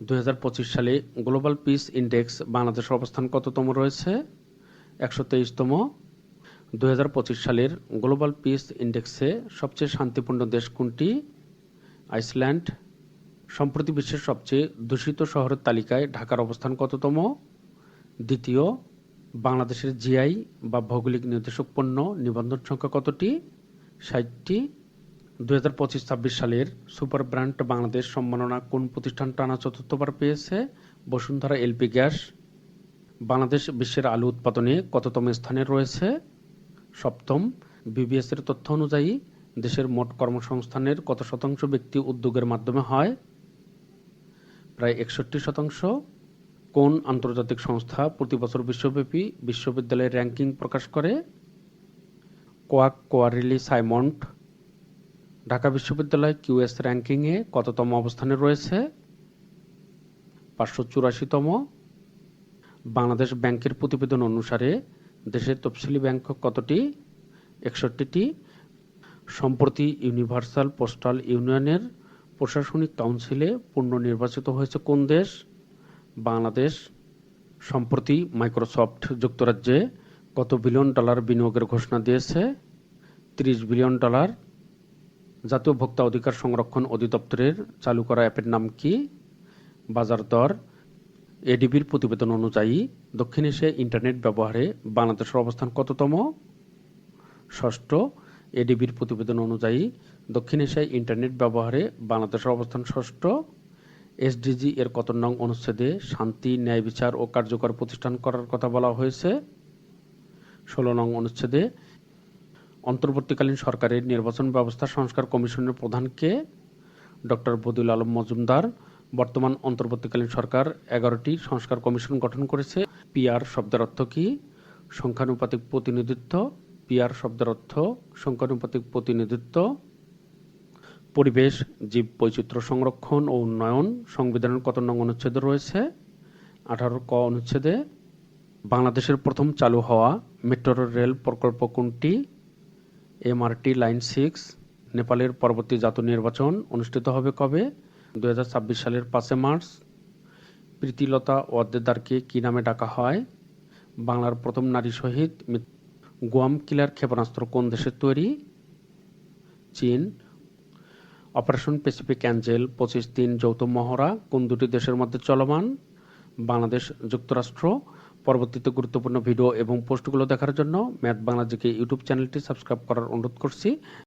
2025 সালে global piece index বাংলাদেশের অবস্থান কততম রয়েছে? 123তম। 2025 সালের গ্লোবাল পিস ইন্ডেক্সে সবচেয়ে শান্তিপূর্ণ দেশ কোনটি? আইসল্যান্ড। সম্প্রতি বিশ্বের সবচেয়ে দূষিত শহরের তালিকায় ঢাকার অবস্থান কততম? দ্বিতীয়। বাংলাদেশের জিআই বা ভৌগোলিক নির্দেশক পণ্য নিবন্ধন সংখ্যা কতটি? 60টি। 2025-26 সালের সুপার ব্র্যান্ড বাংলাদেশ সম্মাননা কোন প্রতিষ্ঠান টানা চতুর্থবার পেয়েছে? Bashundhara LP gas. বাংলাদেশ বিশ্বের আলু উৎপাদনে কততম স্থানে রয়েছে? 7ম। বিবিএস এর তথ্য অনুযায়ী দেশের মোট কর্মসংস্থানের কত শতাংশ ব্যক্তি উদ্যোগের মাধ্যমে হয়? প্রায় 61%। কোন আন্তর্জাতিক সংস্থা প্রতি বছর বিশ্বব্যাপী বিশ্ববিদ্যালয়ের র্যাঙ্কিং প্রকাশ করে? কোয়ারিলি সাইমন্ড। ঢাকা বিশ্ববিদ্যালয় কিউএস র্যাঙ্কিংয়ে কততম অবস্থানে রয়েছে? 584তম। বাংলাদেশ ব্যাংকের প্রতিবেদন অনুসারে দেশের তফসিলি ব্যাংক কতটি? 61টি। সম্প্রতি ইউনিভার্সাল পোস্টাল ইউনিয়নের প্রশাসনিক কাউন্সিলে পুনর্নির্বাচিত হয়েছে কোন দেশ? বাংলাদেশ। সম্প্রতি মাইক্রোসফট যুক্তরাজ্যে কত বিলিয়ন ডলার বিনিয়োগের ঘোষণা দিয়েছে? $30 বিলিয়ন। জাতীয় ভোক্তা অধিকার সংরক্ষণ অধিদপ্তরের চালু করা অ্যাপের নাম কি? বাজার দর। এডিবির প্রতিবেদন অনুযায়ী দক্ষিণ এশিয়ায় ইন্টারনেট ব্যবহারে বাংলাদেশের অবস্থান কততম? 6ষ্ঠ। এডিবির প্রতিবেদন অনুযায়ী দক্ষিণ এশিয়ায় ইন্টারনেট ব্যবহারে বাংলাদেশের অবস্থান 6ষ্ঠ। এসডিজি এর কত নং অনুচ্ছেদে শান্তি, ন্যায় বিচার ও কার্যকর প্রতিষ্ঠান করার কথা বলা হয়েছে? 16 নং অনুচ্ছেদে। অন্তর্বর্তীকালীন সরকারের নির্বাচন ব্যবস্থা সংস্কার কমিশনের প্রধান কে? ডক্টর বদিউল আলম মজুমদার। বর্তমান অন্তর্বর্তীকালীন সরকার 11টি সংস্কার কমিশন গঠন করেছে। পিআর শব্দের অর্থ কি? সংখ্যানুপাতিক প্রতিনিধিত্ব। পিআর শব্দের অর্থ সংখ্যানুপাতিক প্রতিনিধিত্ব। পরিবেশ, জীব বৈচিত্র্য সংরক্ষণ ও উন্নয়ন সংবিধানের কত নং অনুচ্ছেদে রয়েছে? 18 ক অনুচ্ছেদে। বাংলাদেশের প্রথম চালু হওয়া মেট্রো রেল প্রকল্প কোনটি? MRT line 6। নেপালের পরবর্তী জাতীয় নির্বাচন অনুষ্ঠিত হবে কবে? 2026 সালের 5 মার্চ। প্রীতিলতা ওয়াদ্দেদারকে কি নামে ডাকা হয়? বাংলার প্রথম নারী শহীদ। গুয়াম কিলার ক্ষেপণাস্ত্র কোন দেশের তৈরি? চীন। অপারেশন প্যাসিফিক অ্যাঞ্জেল 25/3 যৌথ মহড়া কোন দুটি দেশের মধ্যে চলমান? বাংলাদেশ, যুক্তরাষ্ট্র। পরবর্তীতে গুরুত্বপূর্ণ ভিডিও এবং পোস্টগুলো দেখার জন্য ম্যাথ বাংলা জিকে ইউটিউব চ্যানেলটি সাবস্ক্রাইব করার অনুরোধ করছি।